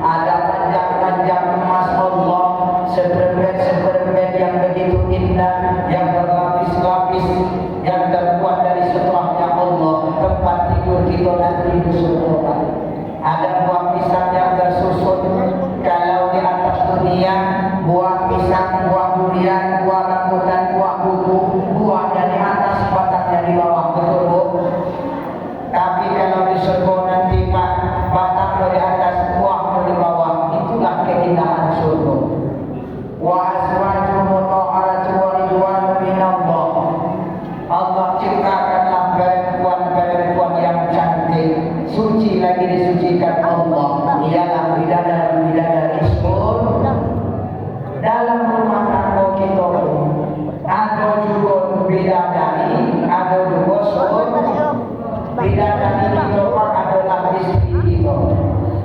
ada ranjang-ranjang emas Allah seperempat yang begitu indah, yang berlapis-lapis, yang terbuat dari setelahnya Allah, tempat tidur kita nanti di surga. Ada buah pisang yang tersusun. Kalau di atas dunia buah pisang, buah durian, buah rambutan, buah kudu, buahnya di atas, batangnya di bawah, betul Bu? Tapi kalau di surga nanti Pak, batangnya di atas, buahnya di bawah. Itulah keindahan surga. Wa azwajun mutahharatun wa ridwanun minallah. Allah ciptakanlah perempuan-perempuan yang cantik, suci lagi disucikan Allah. Ialah bidadari-bidadari surga. Dalam rumah tangga kita ada juga bidadari, ada juga surga. Bidadari itu adalah istri kita.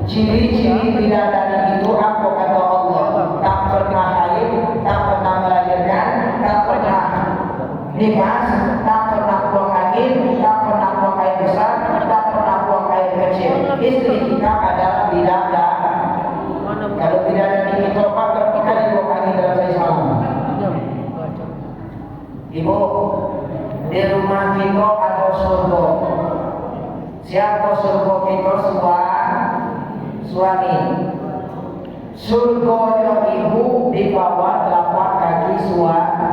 Ciri-ciri bidadari itu apa kata Allah? Tak pernah haid, tak pernah melahirkan, tak pernah nifas, tak pernah buang angin, tak pernah buang air besar, tak pernah buang air kecil. Istri kita adalah bidadari. Kalau bidadari itu apa? Kita dibuang angin dalam saya salam. Ibu, di rumah kita ada surga. Siapa surga kita? Suami. Surganya ibu di bawah telapak kaki suami.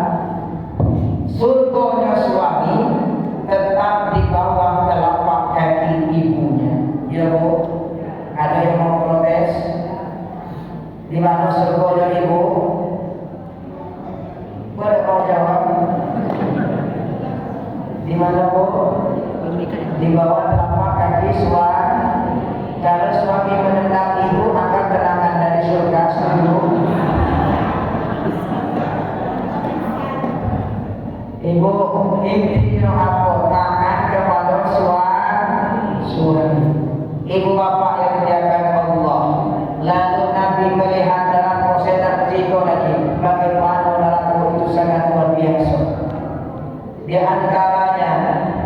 Surganya suami tetap di bawah telapak kaki ibunya. Ya Bu, ada yang mau protes? Di mana surganya ibu? Boleh mau jawab? Di mana Bu? Di bawah telapak kaki suami. Kalau suami menentang ibu, akan terangan dari surga sebelum. Ibu, intinya apa? Taat kepada suami. Ibu bapak yang dimuliakan Allah. Lalu Nabi melihat dalam proses terjiko lagi bagaimana dalam itu sangat luar biasa. Di antaranya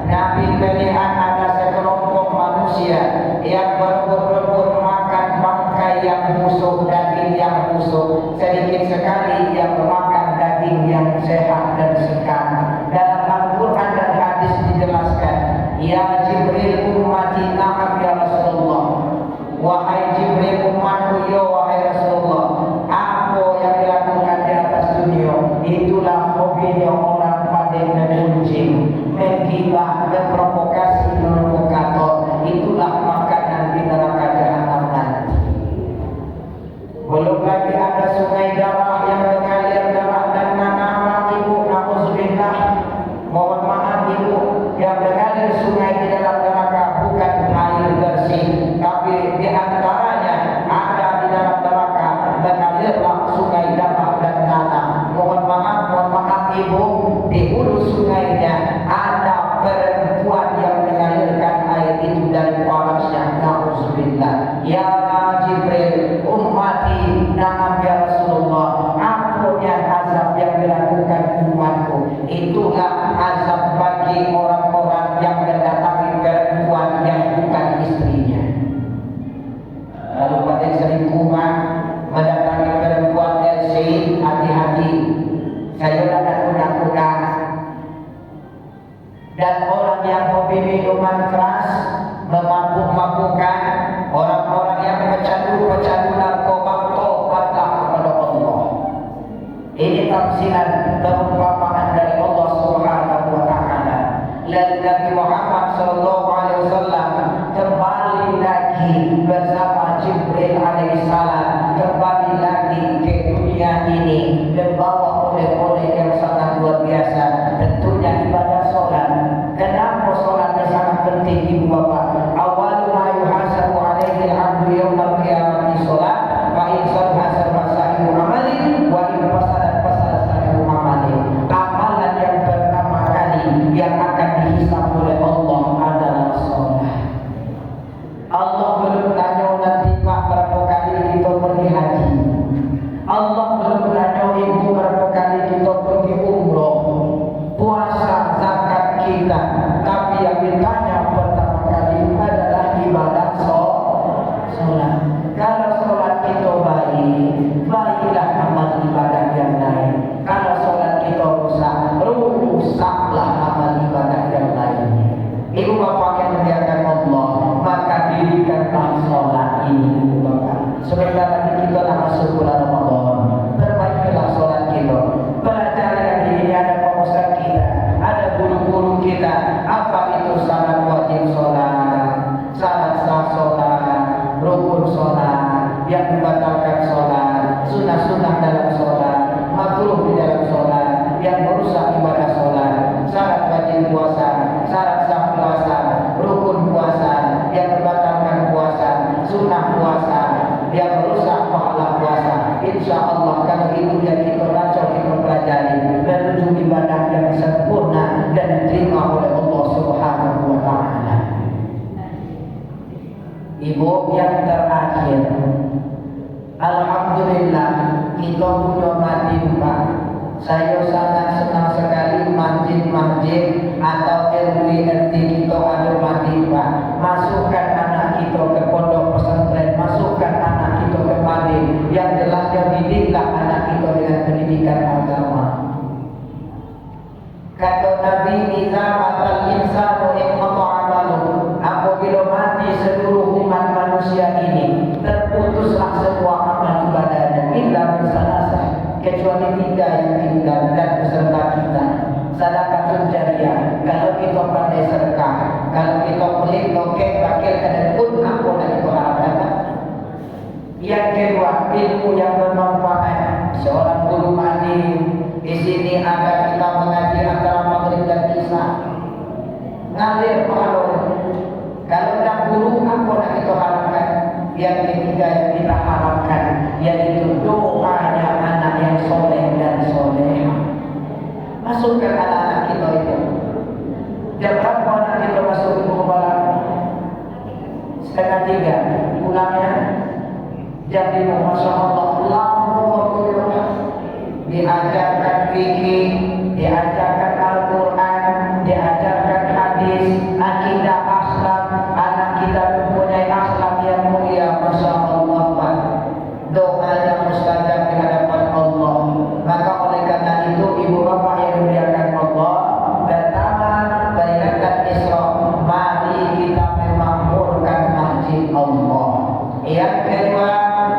Nabi melihat ada sekelompok manusia yang berebut-rebut makan bangkai yang busuk, daging yang busuk. Sedikit sekali yang memakan daging yang sehat dan segar. Dalam Al-Quran dan hadis dijelaskan, ya Jibril ummati na'am ya Rasulullah. Wahai Jibril umatku ya wahai Rasulullah. Apa yang dilakukan di atas dunia, itulah hobinya orang pada mengunjing, menggibah, memprovokasi, memprovokator. Itulah makanan di neraka jahanam nanti. Belum lagi ada sungai darah yang mengalir darah dan nanah ibu, na'udzubillah. Mohon maaf ibu, yang mengalir sungai di dalam neraka bukan air bersih, tapi di antaranya ada di dalam neraka mengalirlah sungai darah dan nanah. Mohon maaf ibu, di hulu sungainya ada perempuan yang mengalirkan air itu dari parasnya. Na'udzubillah. Ya Jibril ummati na'am ya Rasulullah. Apanya azab yang dilakukan umatku? Itulah azab bagi orang-orang yang mendatangi perempuan yang bukan istrinya. Lalu pada selingkuhan mendatangi perempuan LC, hati-hati. Saya tidak kuda-kuda. Dan orang yang hobi minuman keras, memabuk-mabukkan, orang-orang yang pecandu narkoba, tobatlah kepada Allah. Ini tafsiran perumpamaan dari Allah Subhanahu wa taala. Lalu Nabi Muhammad sallallahu alaihi wasallam kembali lagi bersama Jibril alaihissalam, kembali lagi ke dunia ini, membawa oleh-oleh yang sangat luar biasa. Tentunya ibadah sholat. Kenapa sholatnya sangat penting ibu bapak? Awal ma yuhasabu alaihi al-abdu yawmal qiyamati sholat. Fa in sarha sarha sahibu amali, wa in fasadat fasadat sahibu amali. Amalan yang pertama kali yang akan dihisab oleh Allah adalah sholat. Allah belum tanya nanti Pak berapa kali kita pergi haji. Allah belum tanya ibu berapa kali kita pergi umroh. yang ditanya pertama kali adalah ibadah sholat. Kalau sholat itu baik, baiklah amal ibadah yang lain. Kalau sholat kita rusak, rusaklah amal ibadah yang lain. Ibu bapak yang dimuliakan Allah, maka dirikanlah sholat ini, ibu bapak. Sebentar lagi kita akan masuk bulan Ramadan. Perbaikilah sholat kita. Pelajari lagi, ini ada pemusat kita, ada guru-guru kita. Apa itu syarat wajib sholat, syarat sah sholat, rukun sholat, yang membatalkan sholat, sunnah-sunnah dalam sholat, makruh di dalam sholat, yang merusak ibadah sholat, syarat wajib puasa, syarat sah puasa, rukun puasa, yang membatalkan puasa, sunnah puasa, yang merusak pahala puasa. Insya Allah kalau itu yang kita baca, kita pelajari, menuju ibadah yang sempurna dan diterima oleh Allah Subhanahu wa Ta'ala. Ibu yang terakhir, alhamdulillah kita punya Madinah. Saya sangat senang sekali masjid-masjid atau RW-RT kita ada Madinah. Masukkan anak kita ke pondok pesantren, masukkan anak kita ke madin. Yang jelasnya didiklah anak kita dengan pendidikan agama. Kata Nabi, "Iza matal insanu inqata 'amaluhu." Apabila mati seluruh umat manusia ini, terputuslah semua amal ibadahnya. Illa min salasah, kecuali 3 yang tinggal dan beserta kita. Sedekah jariyah, kalau kita pandai sedekah, kalau kita pelit nongkek bakil dan pun aku lagi berharapkan. Yang kedua, ilmu yang bermanfaat. Seorang guru mandi di sini ada kita mengaji antara maghrib dan isya. Ngalir pahala. Kalau tak guru, apa nak kita harapkan? Yang ketiga yang kita harapkan, yaitu doanya anak yang soleh dan soleh. Masukkan anak-anak kita itu. Jam berapa anak kita masuk ke kepala? 2:30 pulangnya. Jadi Masya Allah, diajarkan fikih, diajarkan Al-Quran, diajarkan hadis, akidah, akhlak. Anak kita mempunyai akhlak yang mulia. Masya Allah, Pak. Doanya mustajab di hadapan Allah. Maka oleh karena itu, ibu bapak yang dimuliakan Allah, pertama peringatan Isra, mari kita memakmurkan masjid Allah. Yang kedua,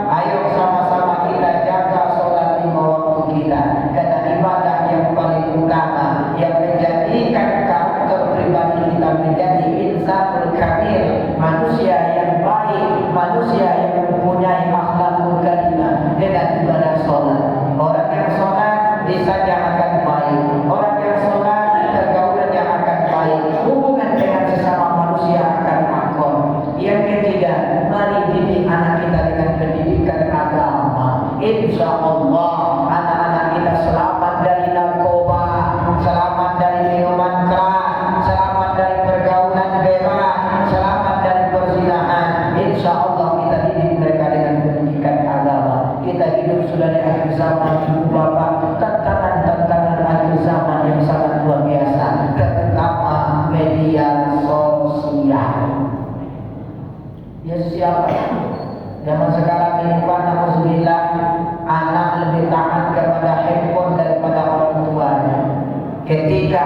ayo sama-sama kita jaga sholat 5 waktu kita. Karena ibadah yang paling utama, yang menjadikan karakter pribadi kita menjadi insanul kamil, manusia yang baik, manusia yang mempunyai akhlakul karimah dengan ibadah sholat. Orang yang sholat lisannya akan baik, orang yang sholat pergaulannya akan baik, hubungan dengan sesama manusia akan akur. Yang ketiga, mari didik anak kita dengan pendidikan agama. Insya Allah anak-anak kita selamat dari narkoba, selamat dari minuman keras, selamat dari pergaulan bebas, selamat dari perzinahan. Insya Allah kita didik mereka dengan pendidikan agama. Kita hidup sudah di akhir zaman, ibu bapak, tantangan-tantangan akhir zaman yang sangat luar biasa, terutama media sosial. Ya siapa? Zaman sekarang ini Pak, alhamdulillah, anak lebih taat kepada handphone daripada orang tuanya. Ketika